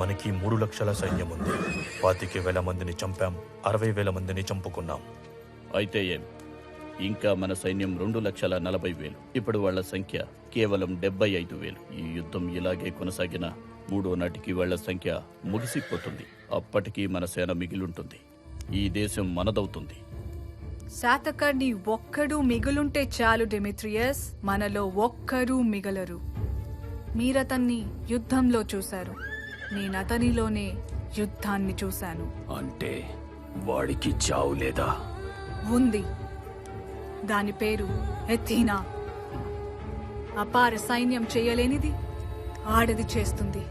మనకి 3 లక్షల సైన్యం ఉంది. 25,000 మందిని చంపాం, 60,000 మందిని చంపుకున్నాం. అయితే ఏం, ఇంకా మన సైన్యం 2,40,000. ఇప్పుడు వాళ్ళ సంఖ్య కేవలం 75,000. ఈ యుద్ధం ఇలాగే కొనసాగిన 3వ నాటికి వాళ్ళ సంఖ్య ముగిసిపోతుంది. అప్పటికి మన సేన మిగిలుంటుంది. ఈ దేశం మనదవుతుంది. శాతకర్ణి ఒక్కడు మిగులుంటే చాలు డెమిట్రియస్. మనలో ఒక్కరూ మిగలరు. మీరతన్ని యుద్ధంలో చూశారు, నేనతనిలోనే యుద్ధాన్ని చూశాను. అంటే వాడికి చావు లేదా? ఉంది. దాని పేరు ఎథీనా. అపార సైన్యం చేయలేనిది ఆడది చేస్తుంది.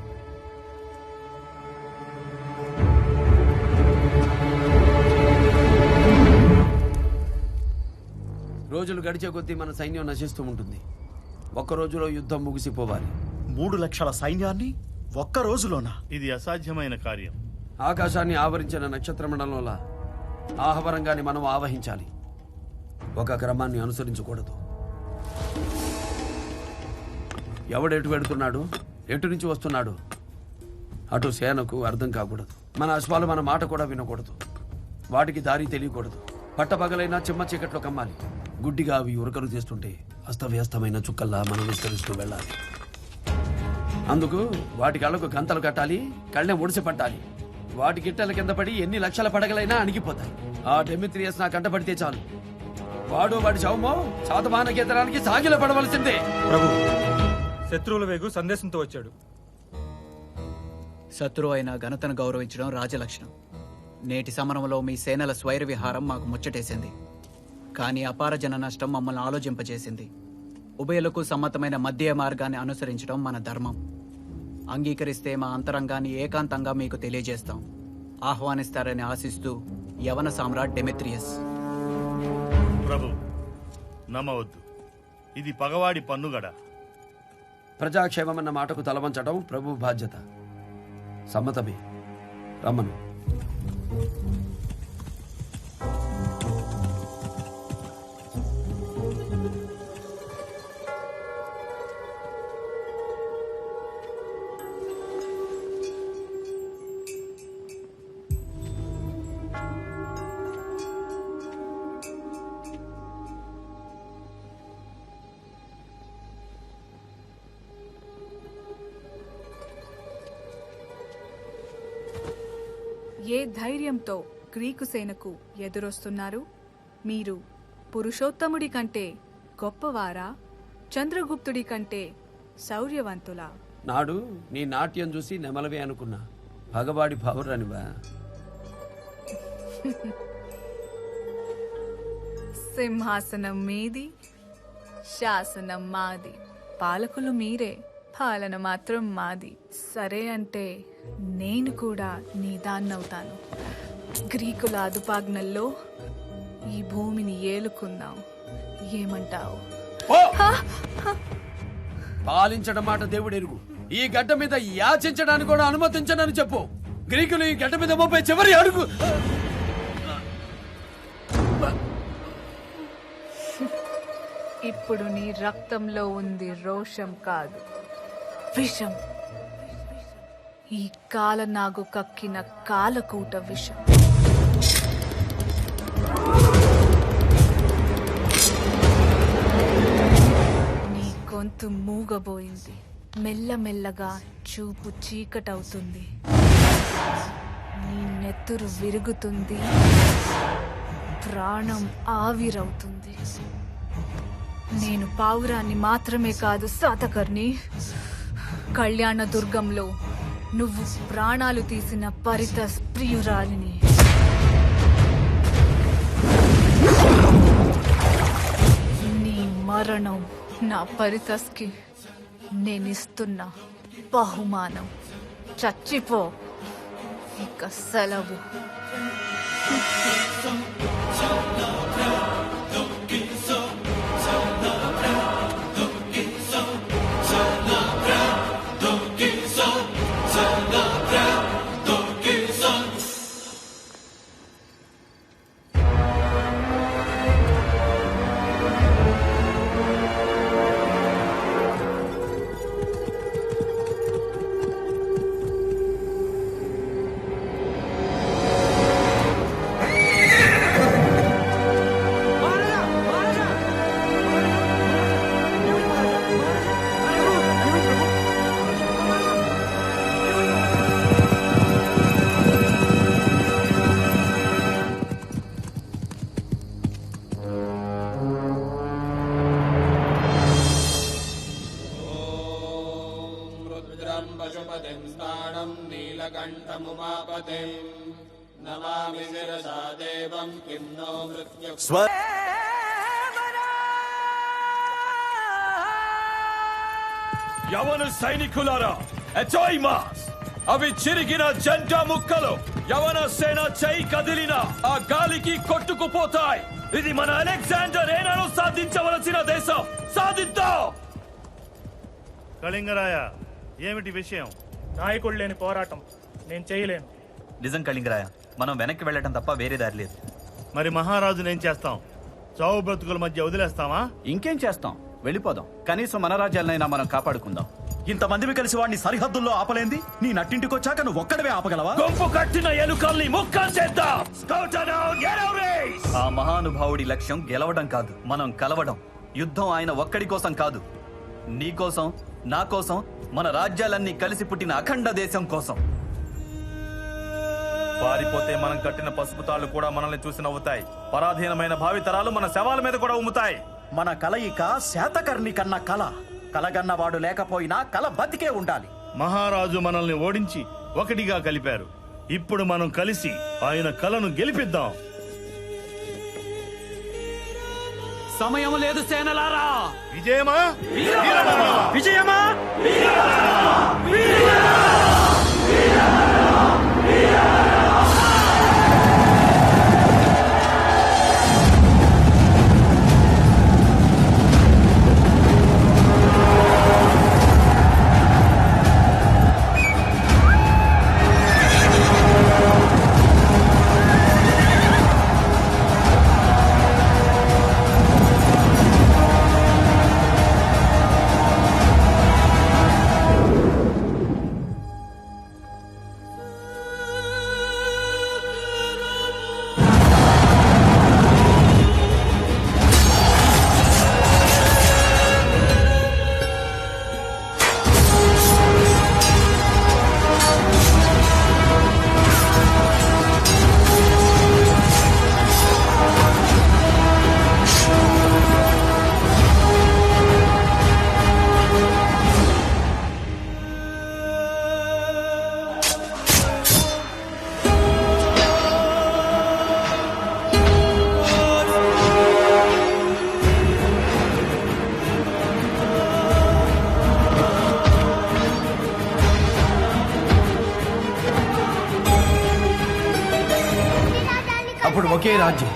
రోజులు గడిచే కొద్దీ మన సైన్యం నశిస్తూ ఉంటుంది. ఒక్క రోజులో యుద్ధం ముగిసిపోవాలి. 3 లక్షల సైన్యాన్ని ఒక్క రోజులోనా? ఇది అసాధ్యమైన కార్యం. ఆకాశాన్ని ఆవరించిన నక్షత్ర మండలంలో ఆహవరంగాన్ని మనం ఆవహించాలి. ఒక క్రమాన్ని అనుసరించకూడదు. ఎవడెటు వెడుతున్నాడు, ఎటు నుంచి వస్తున్నాడు, అటు సేనకు అర్థం కాకూడదు. మన అశ్వాలు మన మాట కూడా వినకూడదు. వాటికి దారి తెలియకూడదు. పట్టపగలైనా చిమ్మ చీకట్లో కమ్మాలి. గుడ్డిగా అవి ఉరకలు చేస్తుంటే అస్తవ్యస్తమైన చుక్కల్లా మనం విస్తరిస్తూ వెళ్ళాలి. అందుకు వాటి కళ్ళకు గంతలు కట్టాలి, కళ్ళెం ఒడిసి పట్టాలి. వాటి గిట్టల కింద పడి ఎన్ని లక్షల పడగలైనా అణిగిపోతాయి. ఆ డెమిత్రియస్ నా కంటపడితే చాలు, వాడు వాడి శవమో శాతమాన కేంద్రానికి సాగిల పడవలసిందే. ప్రభు, శత్రువుల వేగు సందేశంతో వచ్చాడు. శత్రువు అయిన ఘనతను గౌరవించడం రాజలక్షణం. నేటి సమరంలో మీ సేనల స్వైర విహారం మాకు ముచ్చటేసింది. కానీ అపార జన నష్టం మమ్మల్ని ఆలోచింపజేసింది. ఉభయులకు సమ్మతమైన మధ్య మార్గాన్ని అనుసరించడం మన ధర్మం. అంగీకరిస్తే మా అంతరంగాన్ని ఏకాంతంగా మీకు తెలియజేస్తాం. ఆహ్వానిస్తారని ఆశిస్తూ యవన సామ్రాట్ డెమిత్రియస్. ప్రభు, నమ్మవద్దు. ఇది పగవాడి పన్నుగడ. ప్రజాక్షేమమన్న మాటకు తలవంచడం ప్రభు బాధ్యత. సమ్మతమే. రమ్మను. ఏ ధైర్యంతో గ్రీకు సేనకు ఎదురొస్తున్నారు? మీరు పురుషోత్తముడి కంటే గొప్పవారా, చంద్రగుప్తుడి కంటే శౌర్యవంతులా? నాడు నీ నాట్యం చూసి నెమలవే అనుకున్నా. భగవాడి పౌరనివా? సింహాసనం మీది, శాసనం మాది. పాలకులు మీరే, పాలన మాత్రం మాది. సరే అంటే నేను కూడా నీ దాన్నవుతాను. గ్రీకుల అదుపాజ్ఞల్లో ఈ భూమిని ఏలుకుందాం. ఏమంటావు? పాలించడం మాట దేవుడెరుగు. ఈ గడ్డ మీద యాచించడానికి కూడా అనుమతించనని చెప్పు. గ్రీకులు ఈ గడ్డ మీద మోపే చివరి అడుగు. ఇప్పుడు నీ రక్తంలో ఉంది రోషం కాదు, విషం. ఈ కాలనాగు కక్కిన కాలకూట విషం. నీ గొంతు మూగబోయింది. మెల్లమెల్లగా చూపు చీకటవుతుంది. నీ నెత్తురు విరుగుతుంది. ప్రాణం ఆవిరవుతుంది. నేను పావురాన్ని మాత్రమే కాదు శాతకర్ణి. కళ్యాణ దుర్గంలో నువ్వు ప్రాణాలు తీసిన పరిత ప్రియురాలిని. నీ మరణం నా పరితస్కి నేనిస్తున్న బహుమానం. చచ్చిపో, ఇక సెలవు. पुराणं नीलकण्ठमुमापतिं नमामि शिरसा देवं किं नो मृत्यु యవన సైనికులారా అజాయిమాస్ అవి చిరిగిన జంట ముక్కలు యవన సేన చేయి కదిలిన ఆ గాలికి కొట్టుకుపోతాయి. ఇది మన అలెగ్జాండర్ ఏనాడు సాధించవలసిన దేశం. సాధిద్దాం. కళింగరాయ ఏమిటి విషయం? నాయకుడు లేని పోరాటం నేను చేయలేను. నిజం కళింగరాయ, మనం వెనక్కి వెళ్ళటం తప్ప వేరే దారి లేదు. మరి మహారాజునేం చేస్తాం? చావు బ్రతుకుల మధ్య వదిలేస్తామా? ఇంకేం చేస్తాం, వెళ్ళిపోదాం. కనీసం మన రాజ్యాలనైనా మనం కాపాడుకుందాం. ఇంతమందివి కలిసి వాడిని సరిహద్దుల్లో ఆపలేంది నీ నట్టింటికొచ్చాక నువ్వు ఒక్కడవే ఆపగలవా? గుంపు కట్టిన ఎలుకల్ని ముక్కలు చేద్దాం. ఆ మహానుభావుడి లక్ష్యం గెలవడం కాదు, మనం కలవడం. యుద్ధం ఆయన ఒక్కడి కోసం కాదు, నీ కోసం, నా కోసం, మన రాజ్యాలన్నీ కలిసి పుట్టిన అఖండ దేశం కోసం. పారిపోతే మనం కట్టిన పసుపు తాళ్లు కూడా మనల్ని చూసి నవ్వుతాయి. పరాధీనమైన భావితరాలు మన శవాల మీద కూడా ఉమ్ముతాయి. మన కలయిక శాతకర్ణి కన్న కల. కలగన్నవాడు లేకపోయినా కల బతికే ఉండాలి. మహారాజు మనల్ని ఓడించి ఒకటిగా కలిపారు. ఇప్పుడు మనం కలిసి ఆయన కలను గెలిపిద్దాం. సమయం లేదు సేనలారా. విజయమా విజయమా అప్పుడు ఒకే రాజ్యం.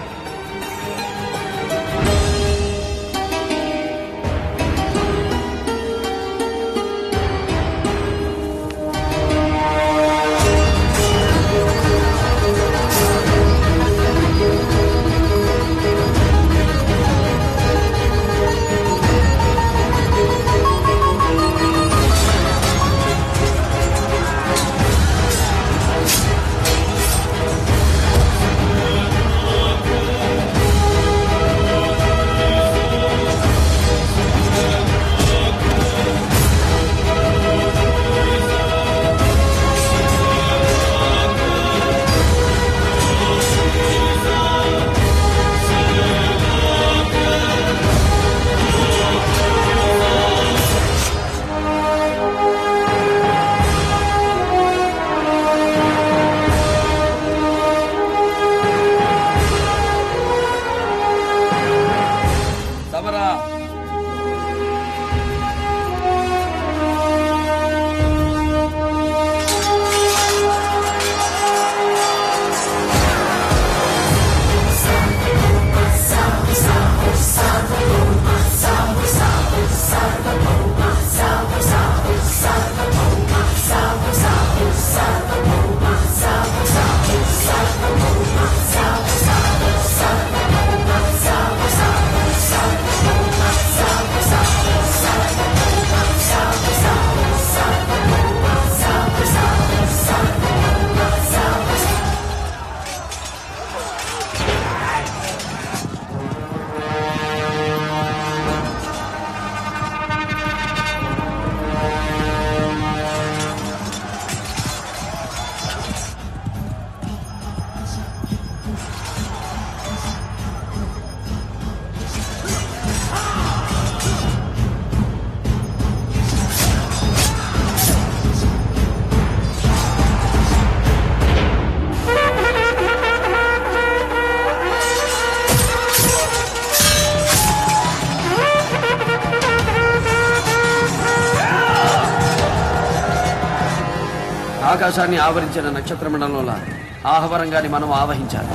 ఆకాశాన్ని ఆవరించిన నక్షత్ర మండలంలో ఆహవరంగాన్ని మనం ఆవహించాలి.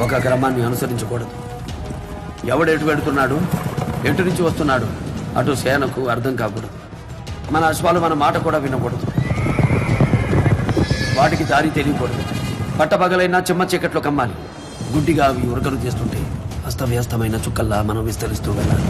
ఒక క్రమాన్ని అనుసరించకూడదు. ఎవడెటు పెడుతున్నాడు, ఎటు నుంచి వస్తున్నాడు, అటు సేనకు అర్థం కాకూడదు. మన అశ్వాలు మన మాట కూడా వినకూడదు. వాటికి దారి తెలియకూడదు. పట్టపగలైనా చిమ్మ చీకట్లో కమ్మాలి. గుడ్డిగా అవి ఉరకలు చేస్తుంటే అస్తవ్యస్తమైన చుక్కల్లా మనం విస్తరిస్తూ వెళ్ళాలి.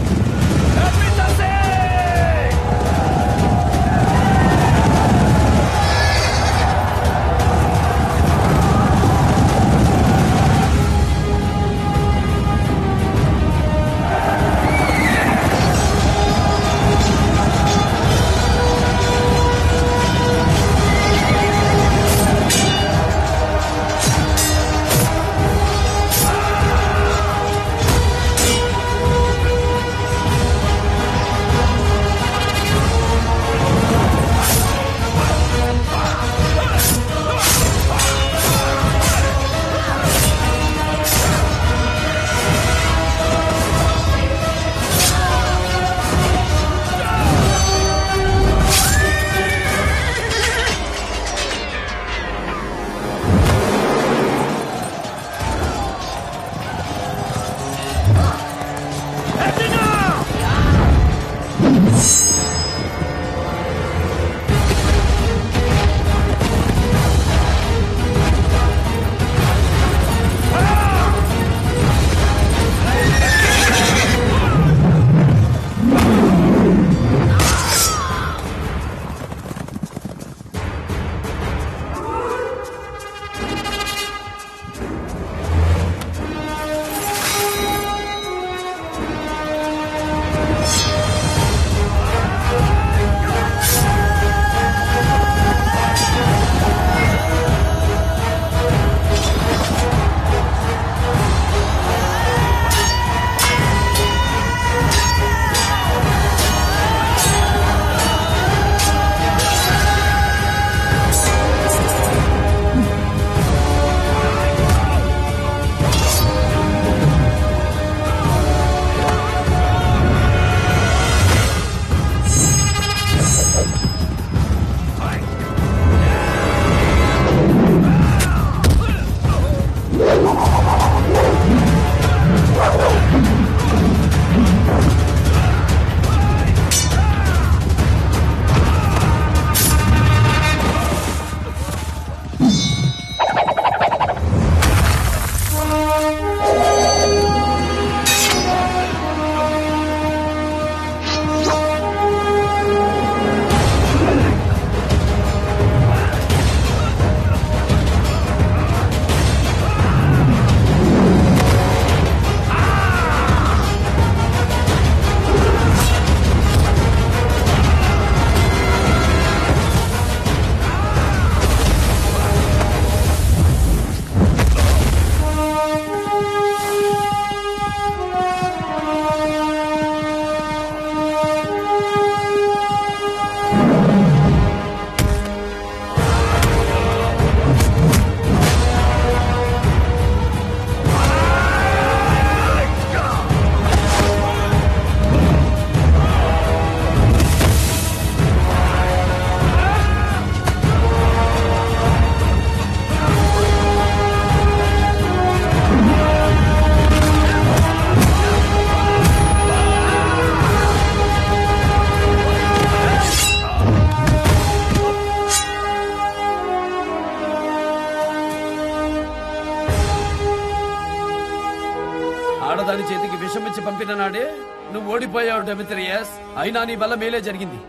ఆడదాని చేతికి విషమిచ్చి పంపిన నాడే నువ్వు ఓడిపోయావు డెమిత్రియస్. అయినా నీ వల్ల మేలే జరిగింది.